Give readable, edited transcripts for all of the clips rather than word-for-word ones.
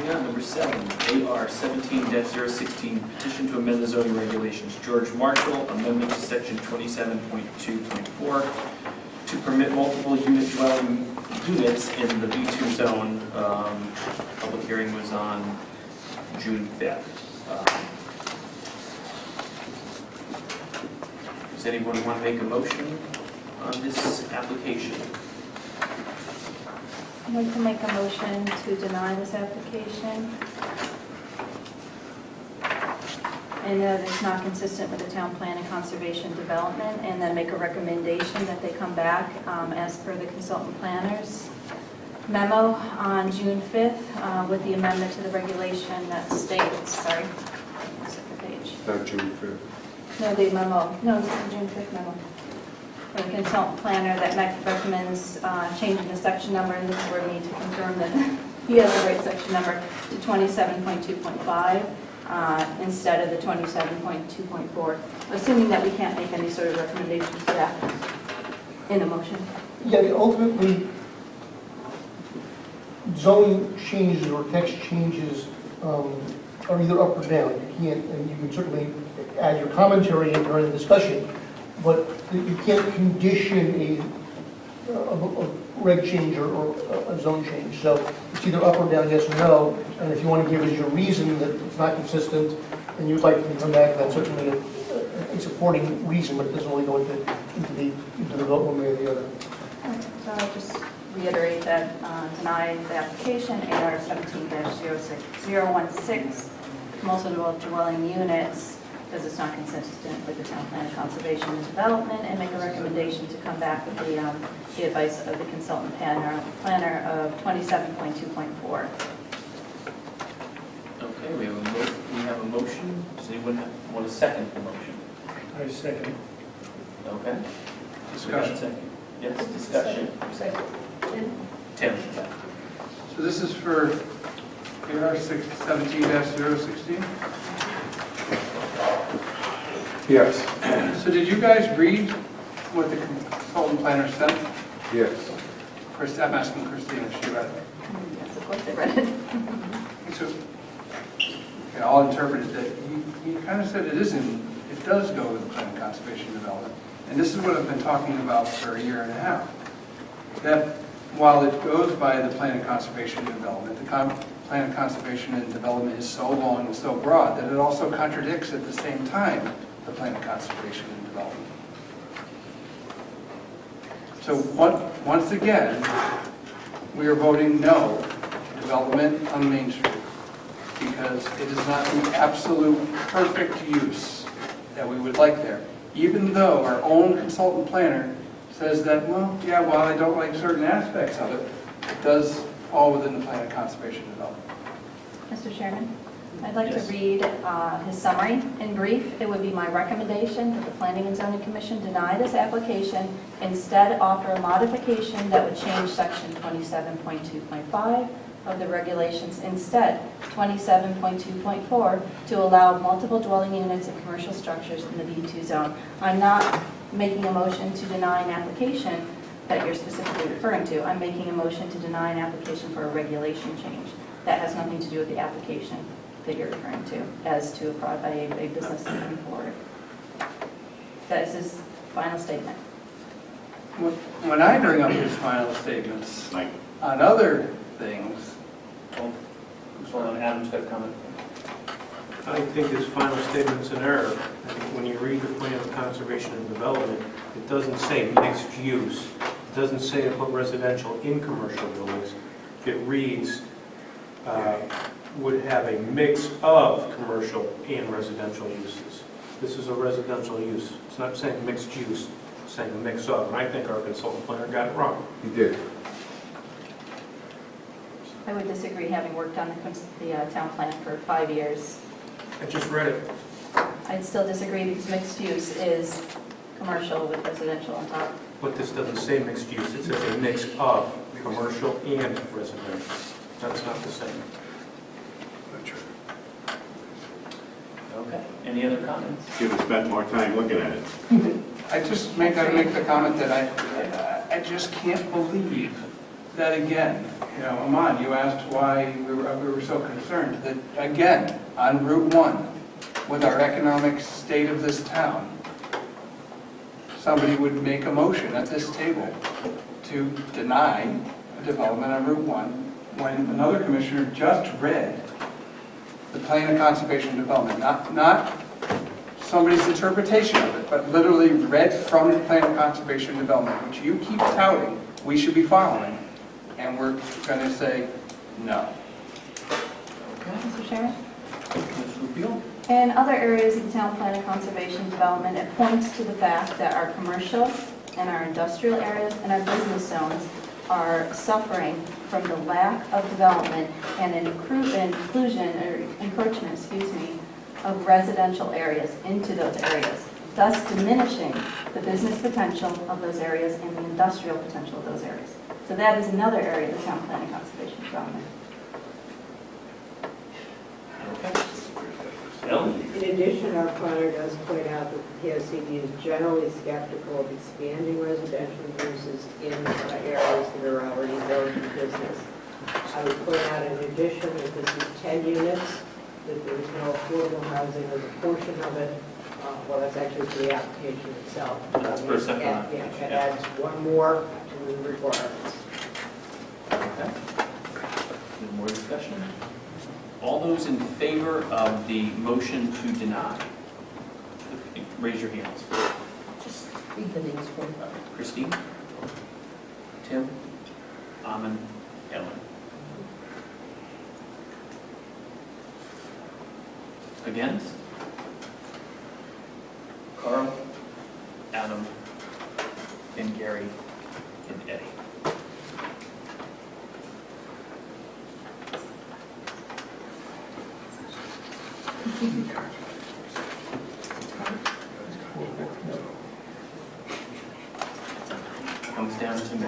Moving on, number 7, AR 17-016, petition to amend the zoning regulations. George Marshall, amendment to section 27.2.4 to permit multiple unit dwelling units in the B2 zone. Public hearing was on June 5th. Does anyone want to make a motion on this application? I'd like to make a motion to deny this application. And that it's not consistent with the town plan and conservation development, and then make a recommendation that they come back as per the consultant planner's memo on June 5th with the amendment to the regulation that states, sorry, second page. Not June 5th. No, the memo, no, this is the June 5th memo. The consultant planner that recommends changing the section number, and this is where we need to confirm that he has the right section number, to 27.2.5 instead of the 27.2.4, assuming that we can't make any sort of recommendations to that in a motion. Yeah, ultimately, zoning changes or text changes are either up or down. You can't, and you can certainly add your commentary in during the discussion, but you can't condition a reg change or a zone change. So it's either up or down, yes or no. And if you want to give us your reason that it's not consistent and you'd like to come back, that's certainly a supporting reason, but it doesn't really go into the vote one way or the other. So I'll just reiterate that deny the application, AR 17-016, multiple dwelling units, because it's not consistent with the town plan of conservation and development, and make a recommendation to come back with the advice of the consultant planner of 27.2.4. Okay, we have a motion. Does anyone want to second the motion? I second. Okay. Discussion. Second. Yes, discussion. Tim. So this is for AR 17-016? Yes. So did you guys read what the consultant planner sent? Yes. Chris, I'm asking Christine if she read it. Yes, of course they read it. So, okay, I'll interpret it that he kind of said it does go with the plan of conservation and development. And this is what I've been talking about for a year and a half. That while it goes by the plan of conservation and development, the plan of conservation and development is so long and so broad that it also contradicts at the same time the plan of conservation and development. So once again, we are voting no to development on Main Street because it is not the absolute perfect use that we would like there. Even though our own consultant planner says that, well, yeah, while I don't like certain aspects of it, it does fall within the plan of conservation and development. Mr. Chairman, I'd like Yes. to read his summary in brief. It would be my recommendation that the Planning and Zoning Commission deny this application, instead offer a modification that would change section 27.2.5 of the regulations, instead 27.2.4, to allow multiple dwelling units and commercial structures in the B2 zone. I'm not making a motion to deny an application that you're specifically referring to. I'm making a motion to deny an application for a regulation change. That has nothing to do with the application that you're referring to, as to a business moving forward. That is his final statement. When I bring up his final statements on other things, Hold on, Adam's got a comment. I think his final statement's an error. I think when you read the plan of conservation and development, it doesn't say mixed use. It doesn't say to put residential in commercial buildings. It reads, would have a mix of commercial and residential uses. This is a residential use. It's not saying mixed use, it's saying a mix of. And I think our consultant planner got it wrong. He did. I would disagree, having worked on the town plan for 5 years. I just read it. I'd still disagree because mixed use is commercial with residential on top. But this doesn't say mixed use. It says a mix of commercial and residential. That's not the same. Okay. Any other comments? Should have spent more time looking at it. I just gotta make the comment that I just can't believe that again, you know, Aman, you asked why we were so concerned, that again, on Route 1, with our economic state of this town, somebody would make a motion at this table to deny a development on Route 1 when another commissioner just read the plan of conservation development, not somebody's interpretation of it, but literally read from the plan of conservation development, which you keep touting we should be following, and we're going to say no. Mr. Chairman? Commissioner Rubio? In other areas of the town plan and conservation development, it points to the fact that our commercial and our industrial areas and our business zones are suffering from the lack of development and an inclusion or encroachment, of residential areas into those areas, thus diminishing the business potential of those areas and the industrial potential of those areas. So that is another area of the town plan and conservation development. Okay. Ellen? In addition, our planner does point out that the PSCD is generally skeptical of expanding residential uses in areas that are already zoned for business. I would point out in addition that this is 10 units, that there is no affordable housing as a portion of it. Well, that's actually for the application itself. That's for a second Yeah, application, it yeah. adds one more to the requirements. Okay. Any more discussion? All those in favor of the motion to deny, raise your hands. Just read the names for me. Christine? Tim? Amen? Ellen? Against? Carl? Adam? And Gary? And Eddie? Comes down to me.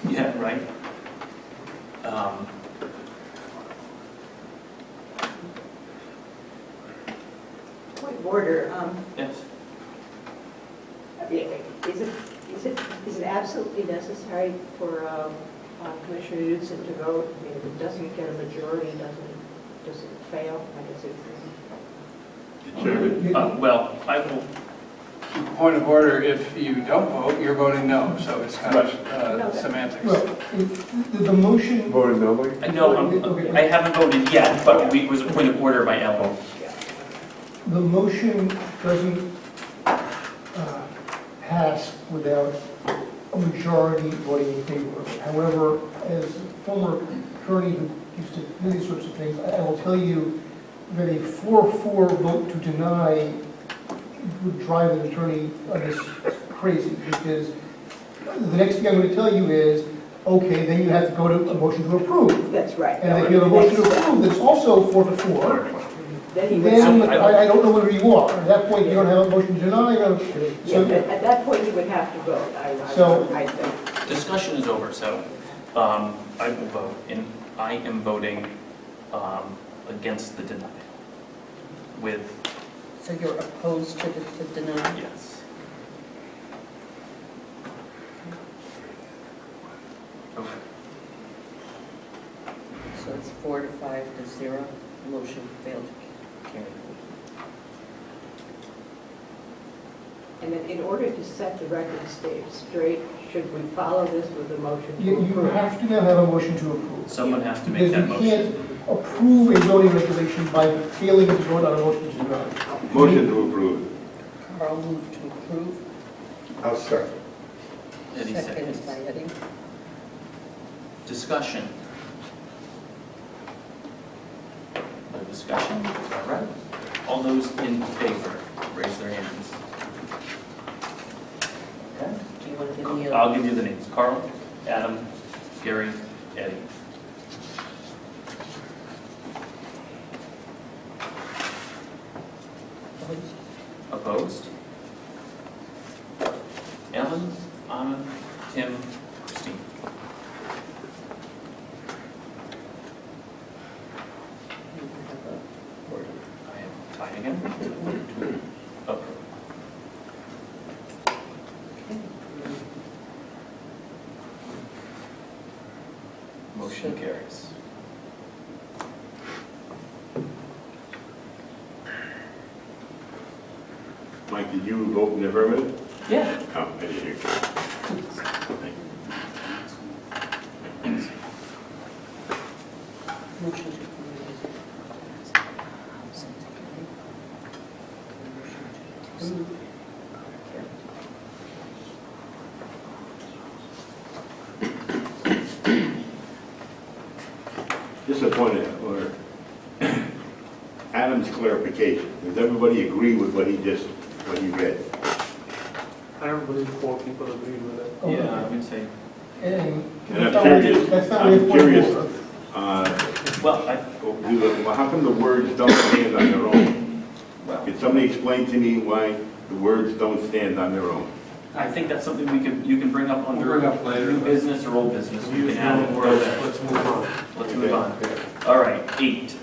Yeah, right. Point of order. Yes. Is it absolutely necessary for Commissioner Knudsen to vote? I mean, if it doesn't get a majority, does it fail? I guess Chairman, Well, I will, Point of order, if you don't vote, you're voting no, so it's kind of semantics. Well, the motion, Voted nobody? no, I haven't voted yet, but it was a point of order by Ellen. the motion doesn't pass without a majority voting in favor of it. However, as a former attorney who used to do these sorts of things, I will tell you that a 4-4 vote to deny would drive an attorney on this crazy, because the next thing I'm going to tell you is, okay, then you have to go to a motion to approve. That's right. And if you have a motion to approve that's also 4-4, Then he would then have to I don't know where you are. At that point, you don't have a motion to deny, you don't- Yeah, so, at that point, you would have to vote, So- I think. Discussion is over, so I will vote, and I am voting against the denial. With, So you're opposed to the denial? yes. Okay. So it's 4 to 5 to 0, motion failed to carry. And in order to set the record straight, should we follow this with a motion to you approve? have to now have a motion to approve. Someone has to make Because that you motion. can't approve a zoning regulation by failing to vote on a motion to deny. motion to approve. Carl moved to approve, I'll second. Eddie seconded seconds. by Eddie. Discussion. No discussion? All right. All those in favor, raise their hands. Okay. Do you want to give me a... I'll give you the names. Carl, Adam, Gary, Eddie. Opposed? Ellen, Anna, Tim, Christine. I am tied again. Approve. Mike, did you vote in the affirmative? Yeah. Oh, I didn't hear you. Motion to Just a point of, or Adam's clarification. Does everybody agree with what he read? I don't believe 4 people agreed with it. Oh, Yeah, I would say, And And I'm that's not what- curious, that's not I'm what it's curious, for. well, how come the words don't stand on their own? well, Can somebody explain to me why the words don't stand on their own? I think that's something you can bring up under We'll bring up later. new business or old business. We Use can add it no or words, that. let's move on. Let's move on. All right, 8,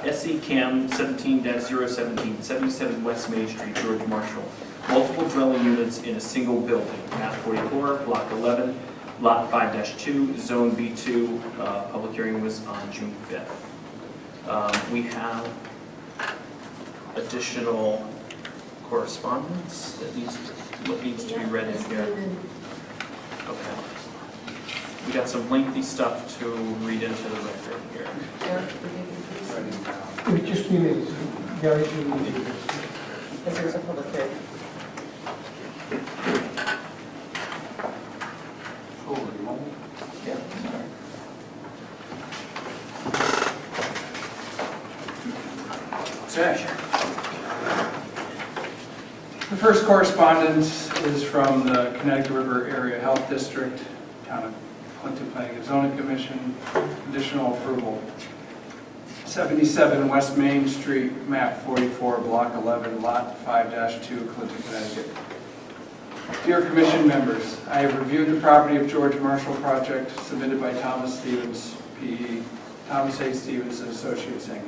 SE Cam 17-017, 77 West Main Street, George Marshall. Multiple dwelling units in a single building, map 44, block 11, lot 5-2, zone B2. Public hearing was on June 5th. We have additional correspondence that needs to be read in here. Okay. We got some lengthy stuff to read into the record here. Writing down. It just came in, Gary, This is a public hearing. Holy moly. Yeah, sorry. Okay. The first correspondence is from the Connecticut River Area Health District, Town of Clinton Planning and Zoning Commission, conditional approval. 77 West Main Street, map 44, block 11, lot 5-2, Clinton, Connecticut. Dear Commission members, I have reviewed the property of George Marshall project submitted by Thomas Stevens, P.E., Thomas A. Stevens and Associates, Inc.,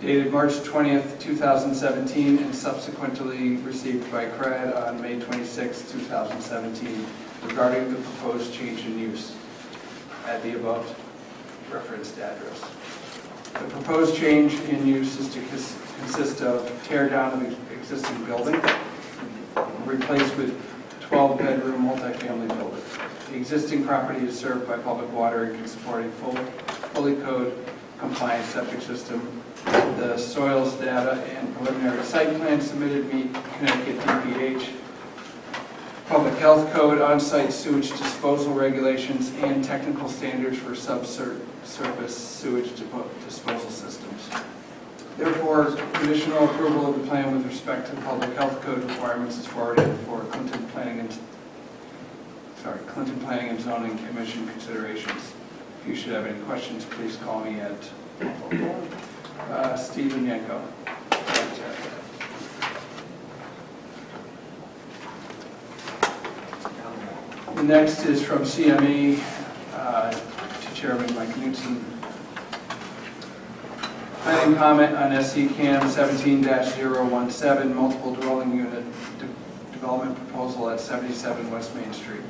dated March 20th, 2017, and subsequently received by CRAD on May 26, 2017, regarding the proposed change in use at the above referenced address. The proposed change in use is to consist of tear down of the existing building, replaced with 12-bedroom multifamily building. The existing property is served by public water and can support a fully code compliant septic system. The soils data and preliminary site plan submitted meet Connecticut DPH, public health code, on-site sewage disposal regulations, and technical standards for subsurface sewage disposal systems. Therefore, conditional approval of the plan with respect to public health code requirements is forwarded for Clinton Planning and Zoning Commission considerations. If you should have any questions, please call me at Stephen Yanko. The next is from CME to Chairman Mike Knudsen. Planning comment on SE Cam 17-017, multiple dwelling unit development proposal at 77 West Main Street.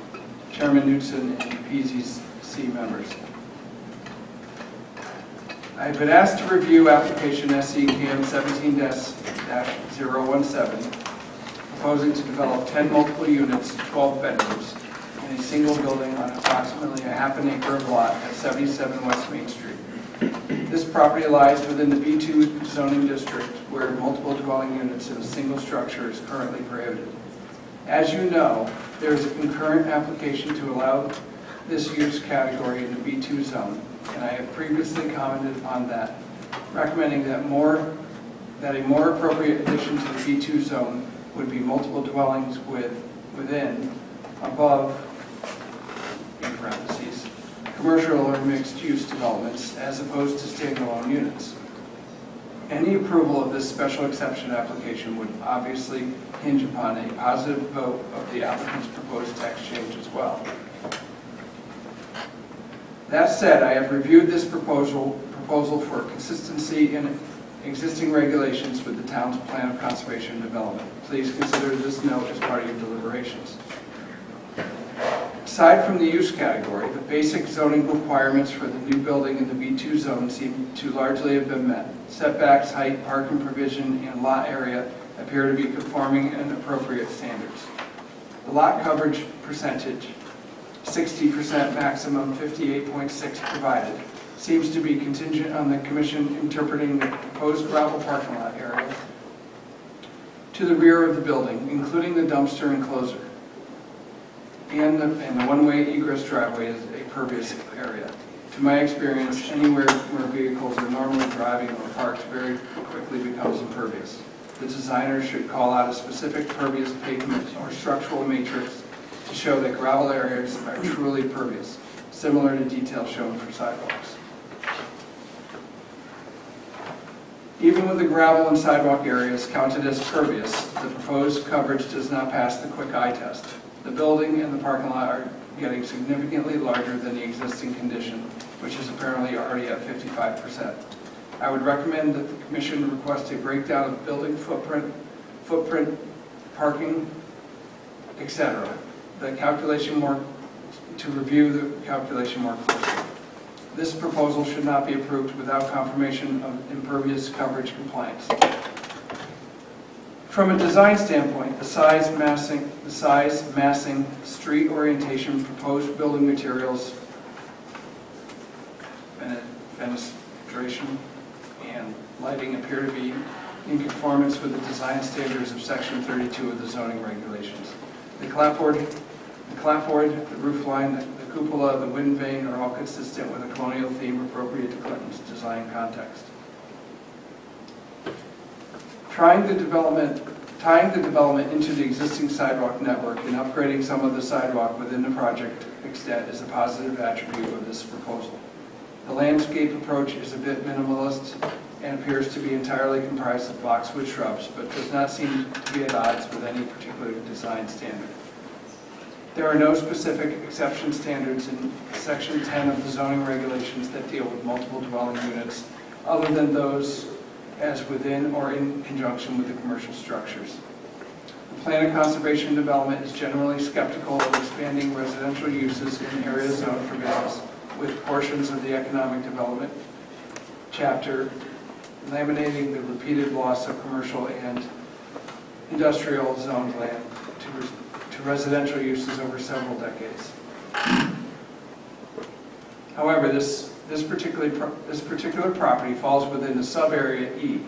Chairman Knudsen and PZC members. I have been asked to review application SE Cam 17-017, proposing to develop 10 multiple units, 12 bedrooms, in a single building on approximately a half an acre of lot at 77 West Main Street. This property lies within the B2 zoning district where multiple dwelling units in a single structure is currently prohibited. As you know, there is a concurrent application to allow this use category in the B2 zone, and I have previously commented upon that, recommending that a more appropriate addition to the B2 zone would be multiple dwellings within, above, in parentheses, commercial or mixed-use developments as opposed to standalone units. Any approval of this special exception application would obviously hinge upon a positive vote of the applicant's proposed text change as well. That said, I have reviewed this proposal for consistency in existing regulations with the town's plan of conservation and development. Please consider this note as part of your deliberations. Aside from the use category, the basic zoning requirements for the new building in the B2 zone seem to largely have been met. Setbacks, height, parking provision, and lot area appear to be conforming and appropriate standards. The lot coverage percentage, 60% maximum, 58.6 provided, seems to be contingent on the commission interpreting the proposed gravel parking lot area to the rear of the building, including the dumpster enclosure, and the one-way egress driveway is a pervious area. To my experience, anywhere where vehicles are normally driving or parked very quickly becomes impervious. The designer should call out a specific pervious pavement or structural matrix to show that gravel areas are truly pervious, similar to details shown for sidewalks. Even with the gravel and sidewalk areas counted as pervious, the proposed coverage does not pass the quick eye test. The building and the parking lot are getting significantly larger than the existing condition, which is apparently already at 55%. I would recommend that the commission request a breakdown of building footprint, parking, etc. To review the calculation more closely. This proposal should not be approved without confirmation of impervious coverage compliance. From a design standpoint, the size, massing, street orientation, proposed building materials, fenestration, and lighting appear to be in conformance with the design standards of Section 32 of the zoning regulations. The clapboard, the roof line, the cupola, the wind vane are all consistent with a colonial theme appropriate to Clinton's design context. Tying the development into the existing sidewalk network and upgrading some of the sidewalk within the project extent is a positive attribute of this proposal. The landscape approach is a bit minimalist and appears to be entirely comprised of boxwood shrubs, but does not seem to be at odds with any particular design standard. There are no specific exception standards in Section 10 of the zoning regulations that deal with multiple dwelling units, other than those as within or in conjunction with the commercial structures. The plan of conservation and development is generally skeptical of expanding residential uses in areas zoned for business, with portions of the economic development chapter laminating the repeated loss of commercial and industrial zoned land to residential uses over several decades. However, this particular property falls within the sub-area E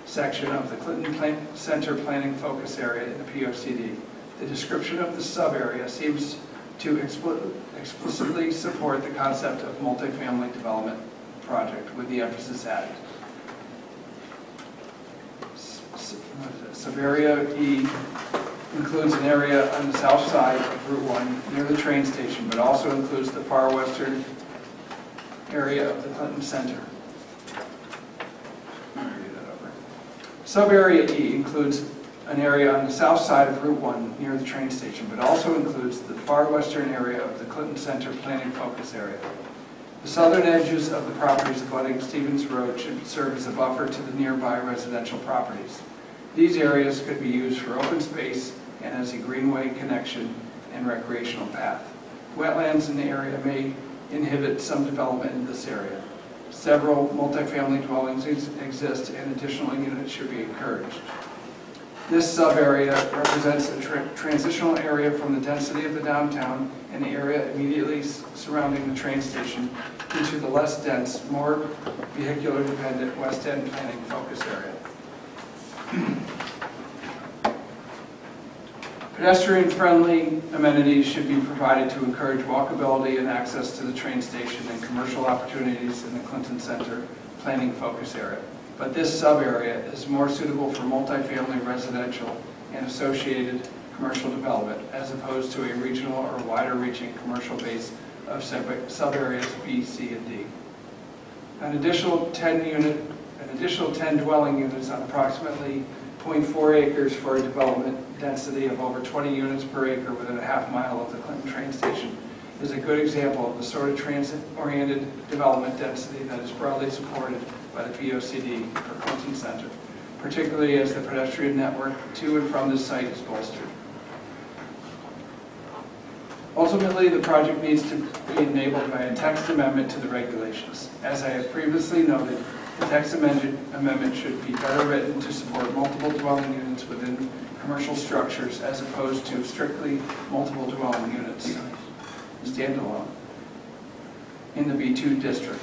section of the Clinton Center Planning Focus Area in the POCD. The description of the sub-area seems to explicitly support the concept of multifamily development project with the emphasis added. Sub-area E includes an area on the south side of Route 1 near the train station, but also includes the far western area of the Clinton Center. Sub-area E includes an area on the south side of Route 1 near the train station, but also includes the far western area of the Clinton Center Planning Focus Area. The southern edges of the properties abutting Stevens Road should serve as a buffer to the nearby residential properties. These areas could be used for open space and as a greenway connection and recreational path. Wetlands in the area may inhibit some development in this area. Several multifamily dwellings exist and additional units should be encouraged. This sub-area represents a transitional area from the density of the downtown and the area immediately surrounding the train station into the less dense, more vehicular-dependent West End Planning Focus Area. Pedestrian-friendly amenities should be provided to encourage walkability and access to the train station and commercial opportunities in the Clinton Center Planning Focus Area. But this sub-area is more suitable for multifamily residential and associated commercial development as opposed to a regional or wider-reaching commercial base of sub-areas B, C, and D. An additional 10 dwelling units on approximately 0.4 acres for a development density of over 20 units per acre within a half mile of the Clinton train station is a good example of the sort of transit-oriented development density that is broadly supported by the POCD for Clinton Center, particularly as the pedestrian network to and from this site is bolstered. Ultimately, the project needs to be enabled by a text amendment to the regulations. As I have previously noted, The text amendment should be better written to support multiple dwelling units within commercial structures as opposed to strictly multiple dwelling units, standalone, in the B2 district.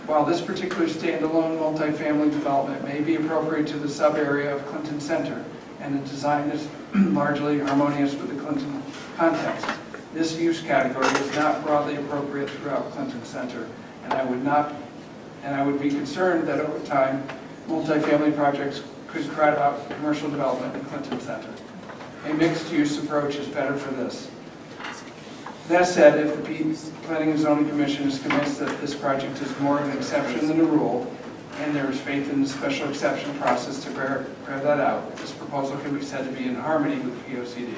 While this particular standalone multifamily development may be appropriate to the sub-area of Clinton Center, and the design is largely harmonious with the Clinton context, this use category is not broadly appropriate throughout Clinton Center, and I would be concerned that over time, multifamily projects could crowd out commercial development in Clinton Center. A mixed-use approach is better for this. That said, if the Planning and Zoning Commission is convinced that this project is more of an exception than a rule, and there is faith in the special exception process to bear that out, this proposal can be said to be in harmony with POCD.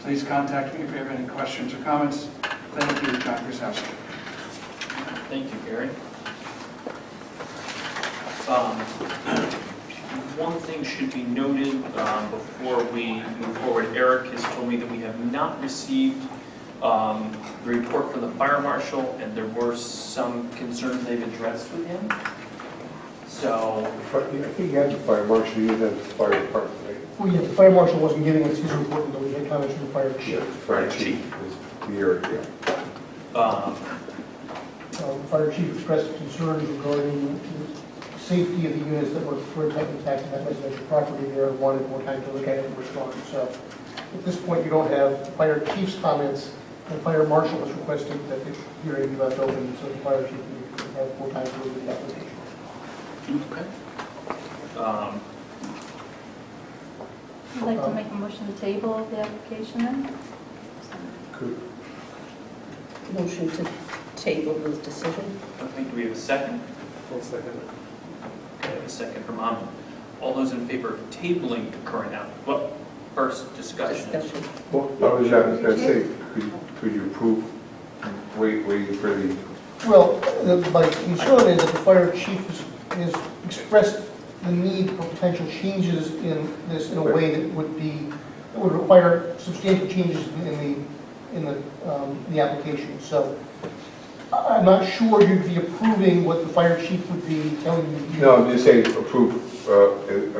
Please contact me if you have any questions or comments. Thank you, John Krasowski. Thank you, Gary. One thing should be noted before we move forward. Eric has told me that we have not received the report from the fire marshal, and there were some concerns they've addressed with him. So, I think you had the fire marshal, you had the fire department, right? Well, yeah, the fire marshal wasn't giving us his report until we had comments from the fire chief. The fire chief was the area. The fire chief expressed concerns regarding the safety of the units that were impacting that residential property there, and wanted more time to look at it and respond. So at this point, you don't have the fire chief's comments. The fire marshal has requested that the hearing be left open so the fire chief can have more time to look at the application. okay. I'd like to make a motion to table the application then. Good. Motion to table the decision. Okay, do we have a second? One second. Okay, I have a second from Ahmed. All those in favor of tabling the current well, first discussion. Well, I was going to say, could you approve waiting for the, Well, my concern is that the fire chief has expressed the need for potential changes in this in a way that would require substantial changes in the application. So I'm not sure you'd be approving what the fire chief would be telling you to do. no, I'm just saying approve, and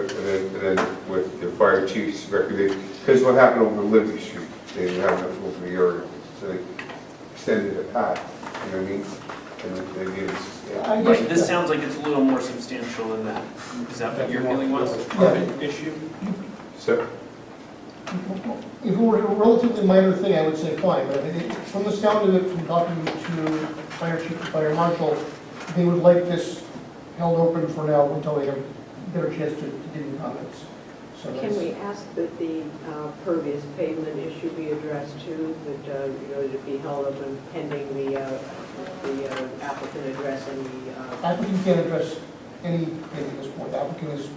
then with the fire chief's recommendation, because what happened over Liberty Street, they didn't have enough over the area, so they extended the path, you know what I mean? And they gave us, I guess- Right, this sounds like it's a little more substantial than that. Is that what your feeling was? Yeah. Issue? so, If it were a relatively minor thing, I would say fine, but from the sound of it, from talking to fire chief and fire marshal, they would like this held open for now until they have their chance to give you comments. So Can that's- we ask that the pervious pavement issue be addressed too, that, to be held open pending the applicant addressing the, Applicant can't address anything at this point. The applicant is,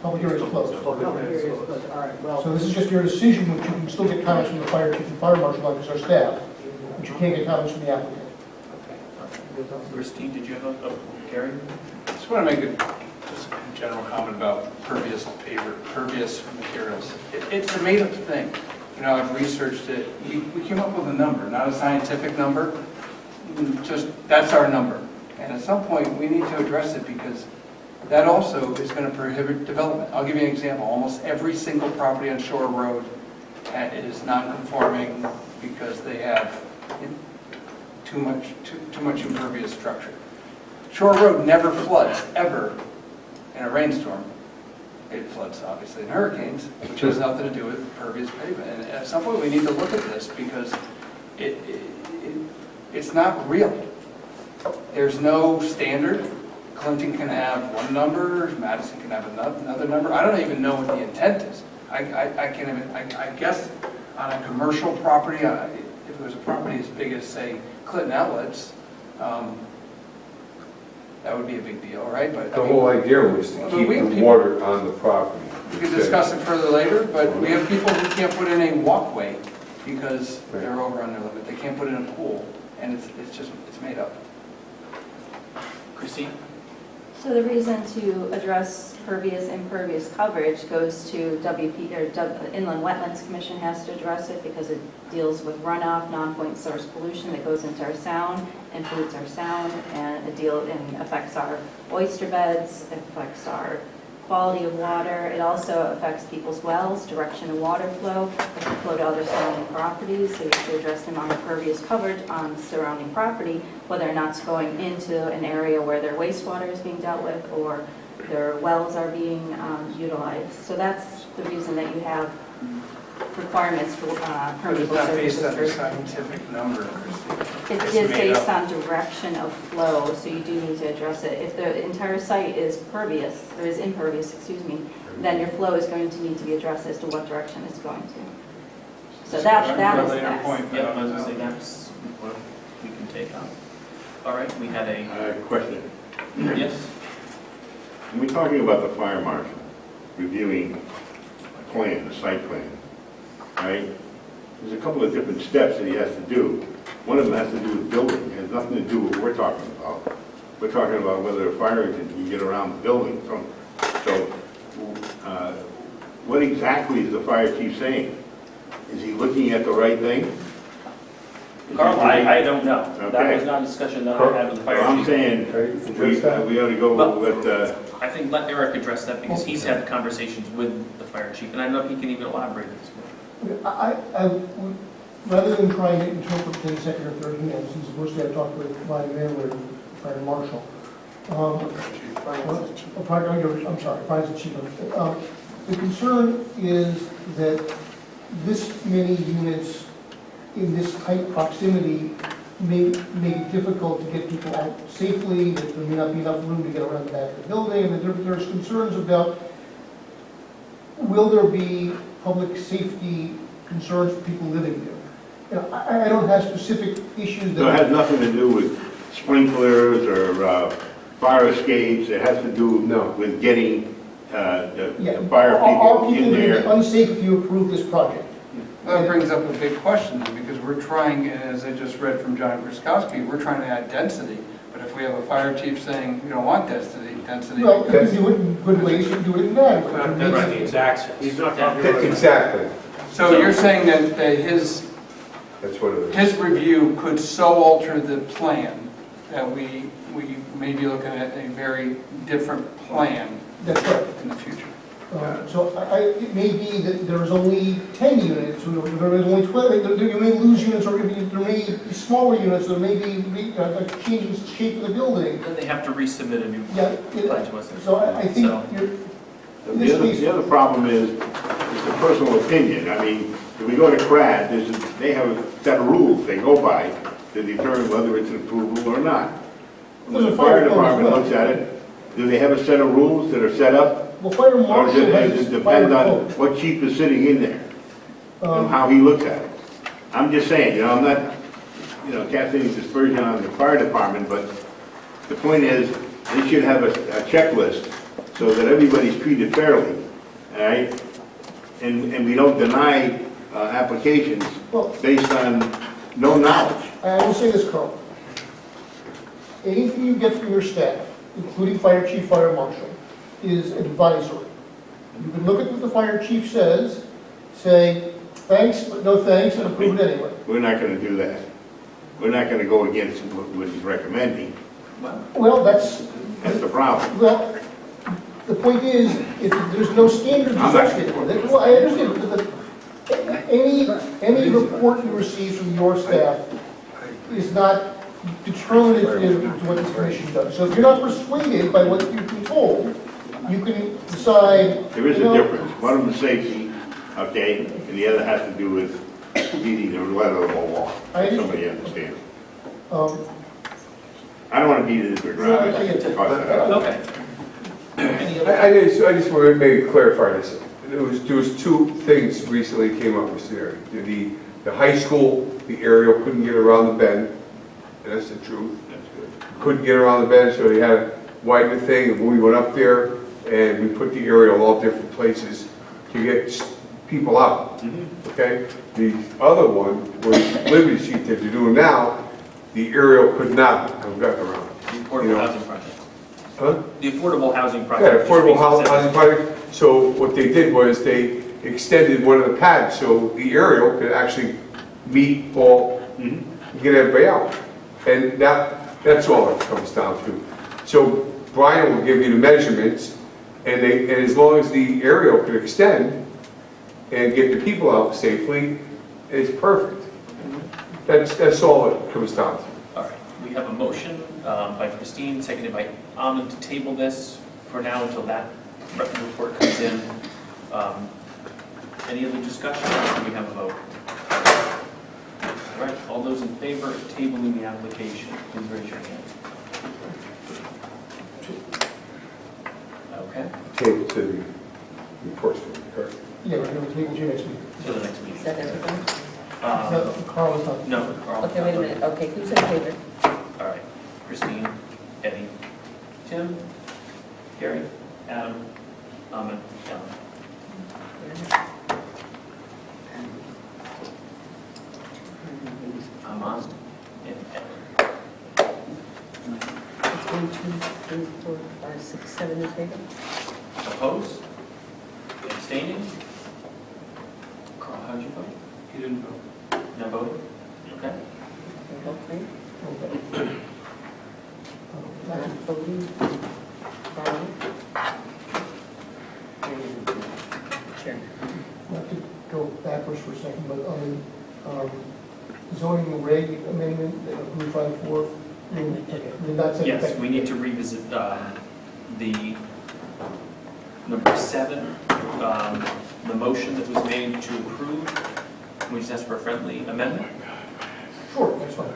public hearing is closed. oh, here it is, but, all right, well. So this is just your decision, which you can still get comments from the fire chief and fire marshal, like our staff, but you can't get comments from the applicant. Christine, did you have a, Gary? I just want to make just a general comment about pervious materials. It's a made-up thing. You know, I've researched it. We came up with a number, not a scientific number. Just, that's our number. And at some point, we need to address it because that also is going to prohibit development. I'll give you an example. Almost every single property on Shore Road is non-conforming because they have too much impervious structure. Shore Road never floods, ever, in a rainstorm. It floods, obviously, in hurricanes, which has nothing to do with impervious pavement. And at some point, we need to look at this because it's not real. There's no standard. Clinton can have one number, Madison can have another number. I don't even know what the intent is. I guess on a commercial property, if it was a property as big as, say, Clinton Outlets, that would be a big deal, right? But the whole idea was to keep the water on the property. we could discuss it further later, but we have people who can't put in a walkway because they're over on their limit. They can't put in a pool, and it's made up. Christine? So the reason to address pervious, impervious coverage goes to Inland Wetlands Commission has to address it because it deals with runoff, non-point source pollution that goes into our sound and pollutes our sound, and it affects our oyster beds, it affects our quality of water. It also affects people's wells, direction of water flow, if they flow to other surrounding properties. So you have to address them on impervious coverage on surrounding property, whether or not it's going into an area where their wastewater is being dealt with or their wells are being utilized. So that's the reason that you have requirements for But it's permeable not based on a surfaces. scientific number, Christine. It It's is made based up. on direction of flow, so you do need to address it. If the entire site is pervious, or is impervious, excuse me, then your flow is going to need to be addressed as to what direction it's going to. So that is Later next. point, but Yep, I I was don't gonna say know. that's what we can take on. All right, we had a, Question. yes? When we're talking about the fire marshal reviewing a plan, a site plan, right? There's a couple of different steps that he has to do. One of them has to do with building. It has nothing to do with what we're talking about. We're talking about whether a fire engine can get around the building. So, what exactly is the fire chief saying? Is he looking at the right thing? Is he Carl, looking- I don't know. That Okay. was not a discussion that I had with the fire Well, I'm chief. saying, Okay, we address that. ought to go Well- with, I think let Eric address that because he's had conversations with the fire chief, and I don't know if he can even elaborate at this point. I would, rather than trying to interpret things second or third hand, since mostly I talked with my landlord, fire marshal. I'm sorry, fire chief. The concern is that this many units in this tight proximity may be difficult to get people out safely, that there may not be enough room to get around the back of the building, and that there's concerns about, will there be public safety concerns for people living there? You know, I don't have specific issues so it has that, nothing to do with sprinklers or fire escapes. It has to do No. with getting the yeah, fire are people people in going to be there. unsafe if you approve this project? That brings up a big question, then, because we're trying, as I just read from John Gruskowski, we're trying to add density. But if we have a fire chief saying, we don't want density. Well, you can do it in good ways, you can do it in bad Not ways. density, it's access. He's not talking about. Exactly, So you're saying that his that's what it is. review could so alter the plan that we may be looking at a very different plan That's right. in the future? So it may be that there's only 10 units, or there is only 12, you may lose units, or there may be smaller units, there may be like changing the shape of the building. Then they have to resubmit a new Yeah, plan to us. so I think So- you're, in this case, The other problem is, it's a personal opinion. I mean, if we go to CRAD, they have a set of rules they go by to determine whether it's an approval or not. When There's the a fire fire code as department well. looks at it, do they have a set of rules that are set up? well, fire Or marshal does has it a fire depend on code. what chief is sitting in there and Um, how he looks at it? I'm just saying, I'm not, casting any dispersion on the fire department, but the point is, they should have a checklist so that everybody's treated fairly, all right? And we don't deny applications Well, based on no knowledge. I will say this, Carl. Anything you get from your staff, including fire chief, fire marshal, is advisory. You can look at what the fire chief says, say, thanks, but no thanks, and approve it anyway. We're not gonna do that. We're not gonna go against what he's recommending. Well, that's, That's the problem. well, the point is, if there's no standard I'm not- associated with it, well, I understand, but any report you receive from your staff is not determinative to what this commission does. So if you're not persuaded by what you've been told, you can decide. There is you a know, difference. One of them is safety, okay, and the other has to do with meeting the letter of the law. I understand. Somebody understands. Um, I don't want to beat it into the ground. No, I get it. Okay. Any other? I just want to maybe clarify this. There was two things recently came up with scenario. The high school, the aerial couldn't get around the bend, and that's the truth. That's good. Couldn't get around the bend, so they had to widen the thing, and we went up there, and we put the aerial all different places to get people out, okay? The other one was Liberty Street that they're doing now, the aerial could not have gotten around. The Affordable housing project. Huh? The affordable housing Yeah, project. affordable housing project. So what they did was they extended one of the pads so the aerial could actually meet all, get everybody out. And that's all it comes down to. So Brian will give you the measurements, and as long as the aerial could extend and get the people out safely, it's perfect. That's all it comes down to. All right, we have a motion by Christine, seconded by Anand to table this for now until that report comes in. Any other discussion, or do we have a vote? All right, all those in favor of tabling the application, please raise your hand. Okay, Table to the enforcement, correct? Yeah, we're going to table to next week. to the next meeting. Is that everything? No, Carl is not. No, Carl. Okay, wait a minute, okay, who's in favor? All right, Christine, Eddie, Tim, Gary, Adam, Ellen. I'm on. And Eddie. It's 1, 2, 3, 4, 5, 6, 7 in favor? Opposed? Abstaining? Carl, how'd you vote? He didn't vote. No voting? Okay. Okay. Okay. Not voting. Carl? And Chair. Not to go backwards for a second, but on the zoning reg amendment, 354, you're not saying. Yes, we need to revisit the number 7, the motion that was made to approve. Can we just ask for a friendly amendment? Sure, that's fine.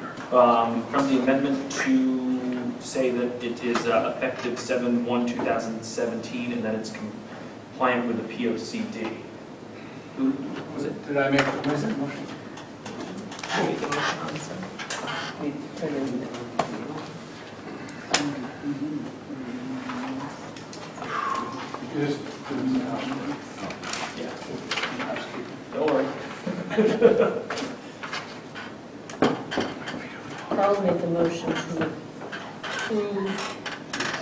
Friendly amendment to say that it is effective 7/1/2017 and that it's compliant with the POCD. Who was it? Did I make the motion? We turn in. You just do it now. Yeah, Housekeeping. don't worry. Carl made the motion to approve,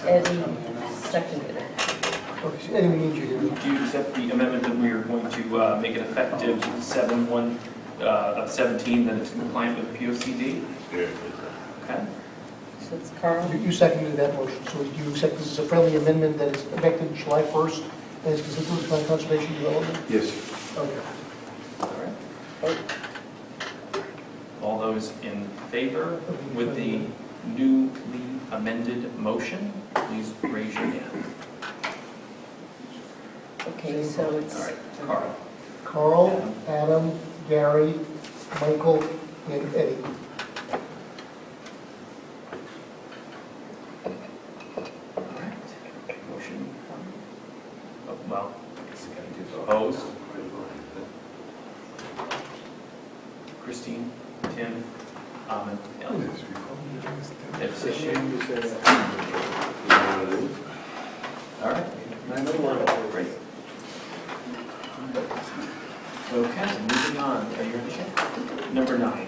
Eddie seconded it. Okay, so Eddie, we need you here. Do you accept the amendment that we are going to make it effective 7/1/17, that it's compliant with the POCD? Yeah. Okay. So it's Carl. You seconded that motion, so do you accept this as a friendly amendment that is effective July 1st and is consistent with plan conservation development? Yes. Okay. All right. Vote. All those in favor with the newly amended motion, please raise your hand. Okay, so it's. All right, Carl. Carl, Adam, Gary, Michael, and Eddie. All right. Motion. Oh, well, I guess I gotta do opposed. Christine, Tim, Ellen. Abstention. All right. Great. Okay, moving on. Are you ready, Chef? Number 9.